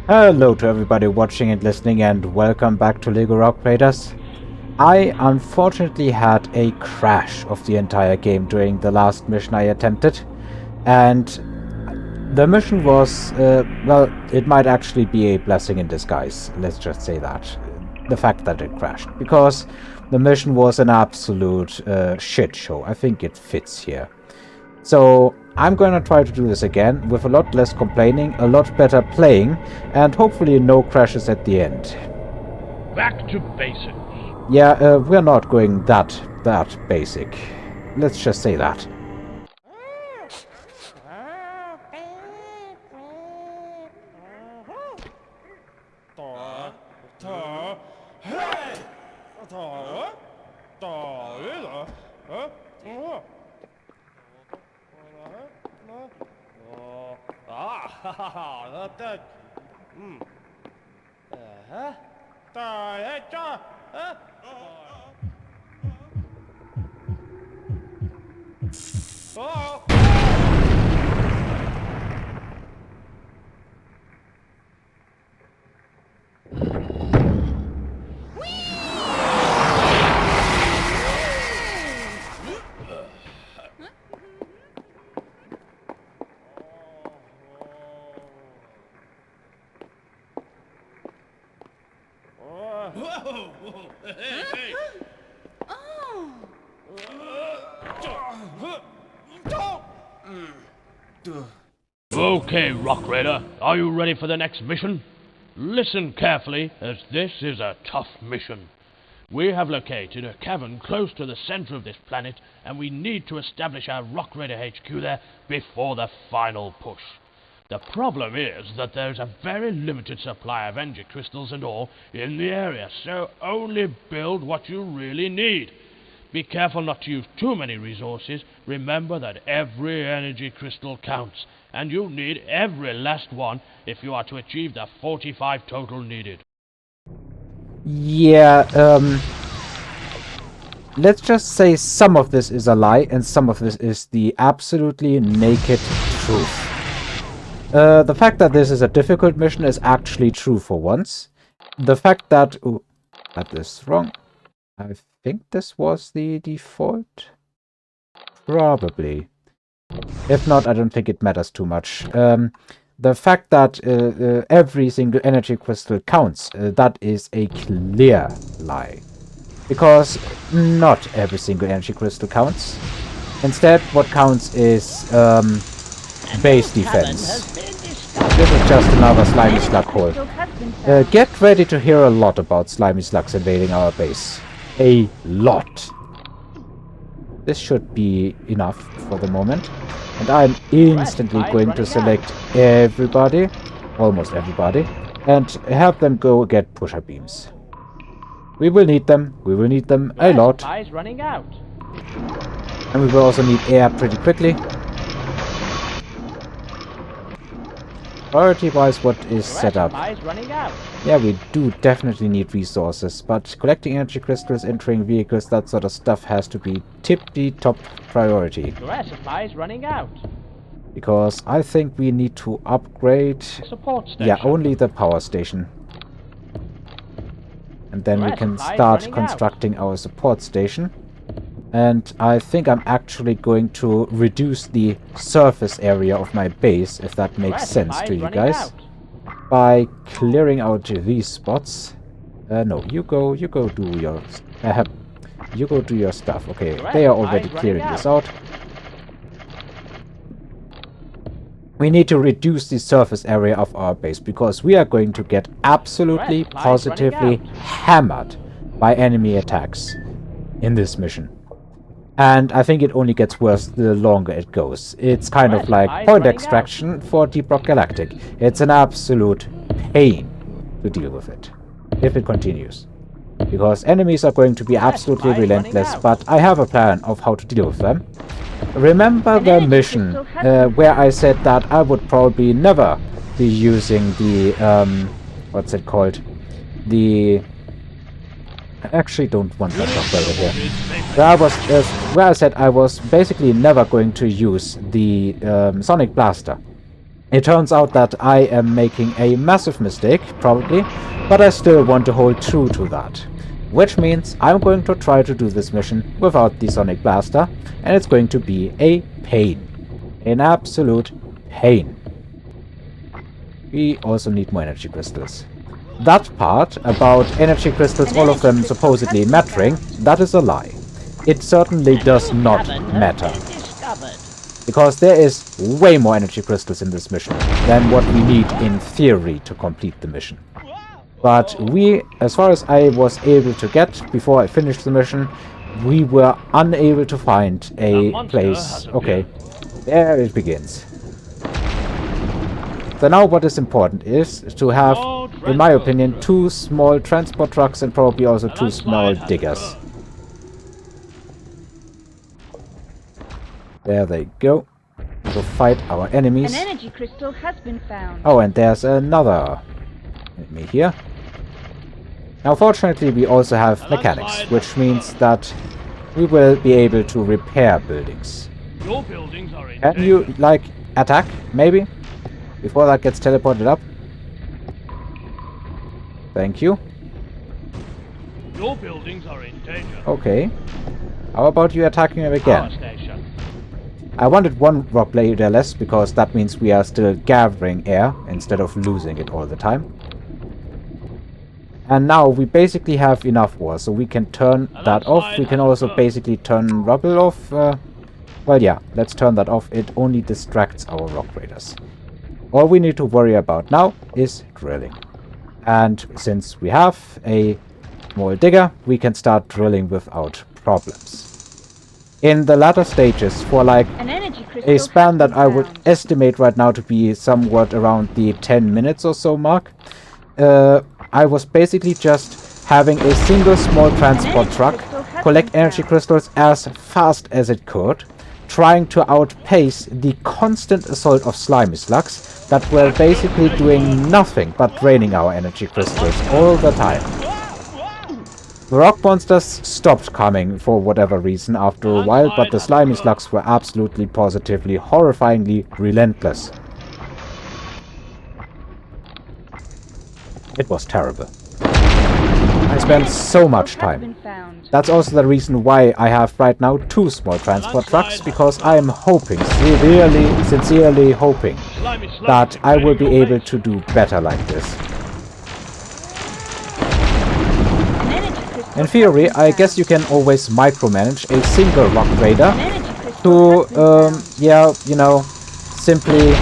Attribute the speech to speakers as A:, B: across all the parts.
A: Hello to everybody watching and listening, and welcome back to LEGO Rock Raiders. I unfortunately had a crash of the entire game during the last mission I attempted, and the mission was, well, it might actually be a blessing in disguise, let's just say that. The fact that it crashed, because the mission was an absolute shit show. I think it fits here. So I'm going to try to do this again with a lot less complaining, a lot better playing, and hopefully no crashes at the end.
B: Back to basics.
A: Yeah, we're not going that basic. Let's just say that.
B: Okay, Rock Raider, are you ready for the next mission? Listen carefully, as this is a tough mission. We have located a cavern close to the center of this planet, and we need to establish our Rock Raider HQ there before the final push. The problem is that there's a very limited supply of energy crystals and ore in the area, so only build what you really need. Be careful not to use too many resources. Remember that every energy crystal counts, and you'll need every last one if you are to achieve the 45 total needed.
A: Yeah, let's just say some of this is a lie, and some of this is the absolutely naked truth. The fact that this is a difficult mission is actually true for once. The fact that... Ooh, got this wrong. I think this was the default? Probably. If not, I don't think it matters too much. The fact that every single energy crystal counts, that is a clear lie. Because not every single energy crystal counts. Instead, what counts is base defense. This is just another slimy slug hole. Get ready to hear a lot about slimy slugs invading our base. A lot. This should be enough for the moment. And I'm instantly going to select everybody, almost everybody, and have them go get pusher beams. We will need them a lot.
B: Running out.
A: And we will also need air pretty quickly. Priority-wise, what is set up? Yeah, we do definitely need resources, but collecting energy crystals, entering vehicles, that sort of stuff has to be tippy-top priority.
B: Supplies running out.
A: Because I think we need to upgrade...
B: Support station.
A: Yeah, only the power station. And then we can start constructing our support station. And I think I'm actually going to reduce the surface area of my base, if that makes sense to you guys, by clearing out these spots. No, you go do your... you go do your stuff. Okay, they are already clearing this out. We need to reduce the surface area of our base, because we are going to get absolutely, positively hammered by enemy attacks in this mission. And I think it only gets worse the longer it goes. It's kind of like point extraction for Deep Rock Galactic. It's an absolute pain to deal with it, if it continues. Because enemies are going to be absolutely relentless, but I have a plan of how to deal with them. Remember the mission where I said that I would probably never be using the, what's it called? The... I actually don't want that operator here. Where I said I was basically never going to use the Sonic Blaster It turns out that I am making a massive mistake, probably, but I still want to hold true to that. Which means I'm going to try to do this mission without the Sonic Blaster, and it's going to be a pain. An absolute pain. We also need more energy crystals. That part about energy crystals, all of them supposedly mattering, that is a lie. It certainly does not matter. Because there is way more energy crystals in this mission than what we need in theory to complete the mission. But we, as far as I was able to get before I finished the mission, we were unable to find a place. Okay, there it begins. So now what is important is to have, in my opinion, 2 small transport trucks and probably also 2 small diggers. There they go. To fight our enemies.
C: An energy crystal has been found.
A: Oh, and there's another enemy here. Now, fortunately, we also have mechanics, which means that we will be able to repair buildings.
B: Your buildings are in
A: Can you, like, attack, maybe? Before that gets teleported up? Thank you.
B: Your buildings are in danger.
A: Okay. How about you attacking him again?
B: Power station.
A: I wanted 1 rock blader less, because that means we are still gathering air, instead of losing it all the time. And now we basically have enough ore, so we can turn that off. We can also basically turn rubble off. Well, yeah, let's turn that off. It only distracts our rock raiders. All we need to worry about now is drilling. And since we have a small digger, we can start drilling without problems. In the latter stages, for like a span that I would estimate right now to be somewhat around the 10 minutes or so mark, I was basically just having a single small transport truck collect energy crystals as fast as it could, trying to outpace the constant assault of slimy slugs that were basically doing nothing but draining our energy crystals all the time. The rock monsters stopped coming for whatever reason after a while, but the slimy slugs were absolutely, positively, horrifyingly relentless. It was terrible. I spent so much time. That's also the reason why I have right now 2 small transport trucks, because I am hoping, sincerely hoping, that I will be able to do better like this. In theory, I guess you can always micromanage a single rock raider to, yeah, you know, simply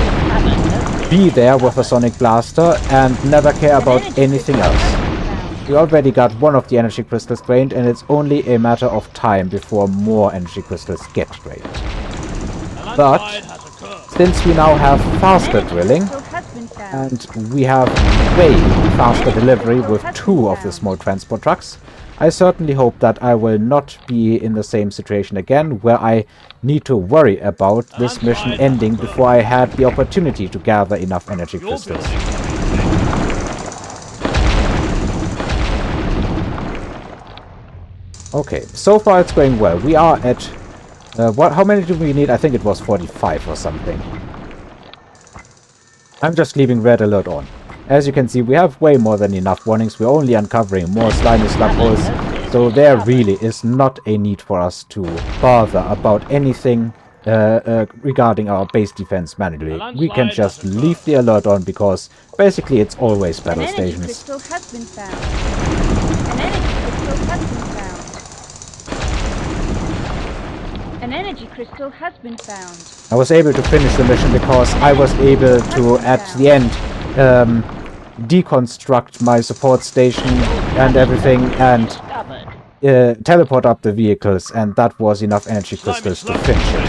A: be there with a Sonic Blaster and never care about anything else. We already got 1 of the energy crystals drained, and it's only a matter of time before more energy crystals get drained. But since we now have faster drilling, and we have way faster delivery with 2 of the small transport trucks, I certainly hope that I will not be in the same situation again, where I need to worry about this mission ending before I had the opportunity to gather enough energy crystals. Okay, so far it's going well. We are at... how many do we need? I think it was 45 or something. I'm just leaving red alert on. As you can see, we have way more than enough warnings. We're only uncovering more slimy slug holes, so there really is not a need for us to bother about anything regarding our base defense manually. We can just leave the alert on, because basically it's always battle stations.
C: An energy crystal has been found.
A: I was able to finish the mission because I was able to, at the end, deconstruct my support station and everything and teleport up the vehicles, and that was enough energy crystals to finish it.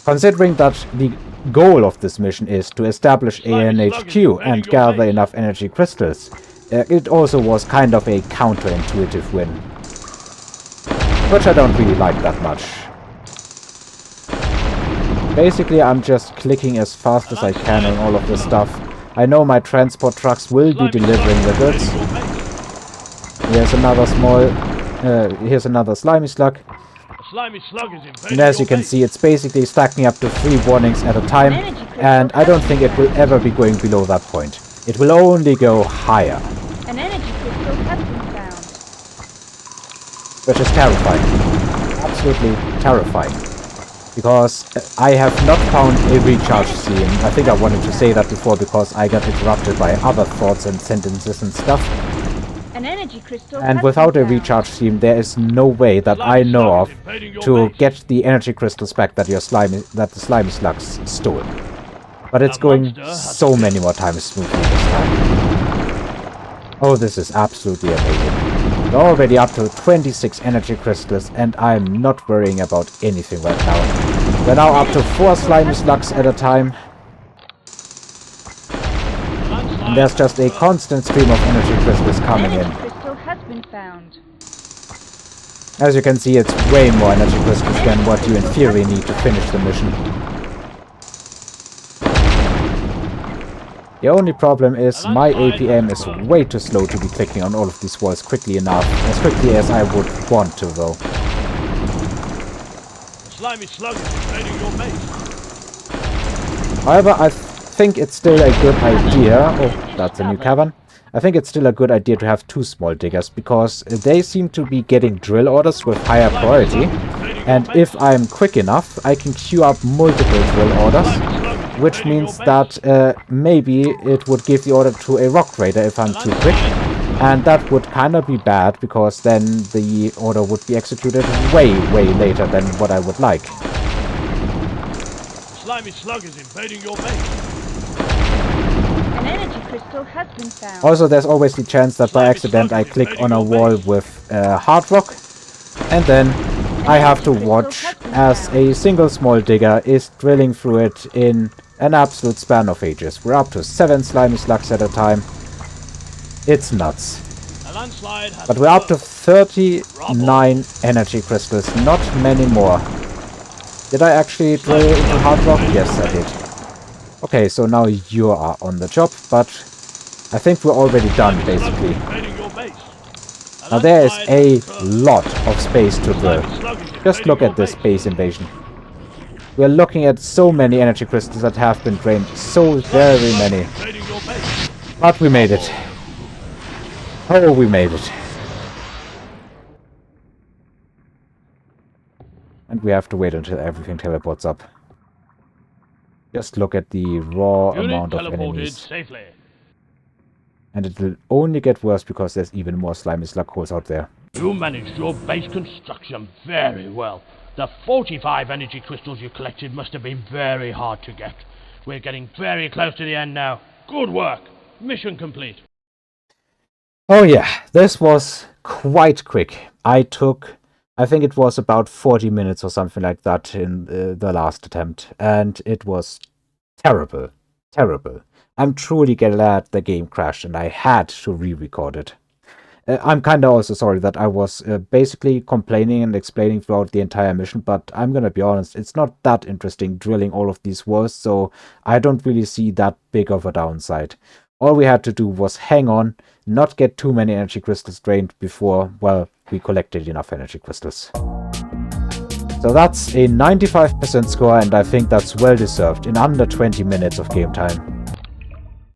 A: Considering that the goal of this mission is to establish an HQ and gather enough energy crystals, it also was kind of a counterintuitive win. Which I don't really like that much. Basically, I'm just clicking as fast as I can on all of this stuff. I know my transport trucks will be delivering the goods. Here's another small... here's another slimy slug.
B: Slimy slug is
A: and as you can see, it's basically stacking up to 3 warnings at a time. And I don't think it will ever be going below that point. It will only go higher.
C: An energy crystal has been found.
A: Which is terrifying. Absolutely terrifying. Because I have not found a recharge scheme. I think I wanted to say that before because I got interrupted by other thoughts and sentences and stuff.
C: An energy crystal
A: And
C: has
A: without
C: been
A: a
C: found.
A: recharge scheme, there is no way that I know of to get the energy crystals back that the slimy slugs stole. But it's going so many more times smoothly this time. Oh, this is absolutely amazing. We're already up to 26 energy crystals, and I'm not worrying about anything right now. We're now up to 4 slimy slugs at a time. And there's just a constant stream of energy crystals coming in.
C: An energy crystal has been found.
A: As you can see, it's way more energy crystals than what you in theory need to finish the mission. The only problem is my APM is way too slow to be clicking on all of these walls quickly enough. As quickly as I would want to, though.
B: The slimy slug is invading your base.
A: However, I think it's still a good idea... Oh, that's a new cavern. I think it's still a good idea to have 2 small diggers, because they seem to be getting drill orders with higher priority. And if I'm quick enough, I can queue up multiple drill orders. Which means that maybe it would give the order to a rock raider if I'm too quick. And that would kind of be bad, because then the order would be executed way, way later than what I would like.
B: The slimy slug is invading your base.
C: An energy crystal has been found.
A: Also, there's always the chance that by accident I click on a wall with hard rock. And then I have to watch as a single small digger is drilling through it in an absolute span of ages. We're up to 7 slimy slugs at a time. It's nuts. But we're up to 39 energy crystals, not many more. Did I actually drill into hard rock? Yes, I did. Okay, so now you are on the job, but I think we're already done, basically. Now there is a lot of space to drill. Just look at this base invasion. We're looking at so many energy crystals that have been drained. So very many. But we made it. Oh, we made it. And we have to wait until everything teleports up. Just look at the raw amount of enemies.
B: Safely.
A: And it will only get worse because there's even more slimy slug holes out there.
B: You managed your base construction very well. The 45 energy crystals you collected must have been very hard to get. We're getting very close to the end now. Good work. Mission complete.
A: Oh yeah, this was quite quick. I think it was about 40 minutes or something like that in the last attempt. And it was terrible. Terrible. I'm truly glad the game crashed and I had to re-record it. I'm kinda also sorry that I was basically complaining and explaining throughout the entire mission, but I'm gonna be honest, it's not that interesting drilling all of these walls, so I don't really see that big of a downside. All we had to do was hang on, not get too many energy crystals drained before, well, we collected enough energy crystals. So that's a 95% score, and I think that's well deserved in under 20 minutes of game time.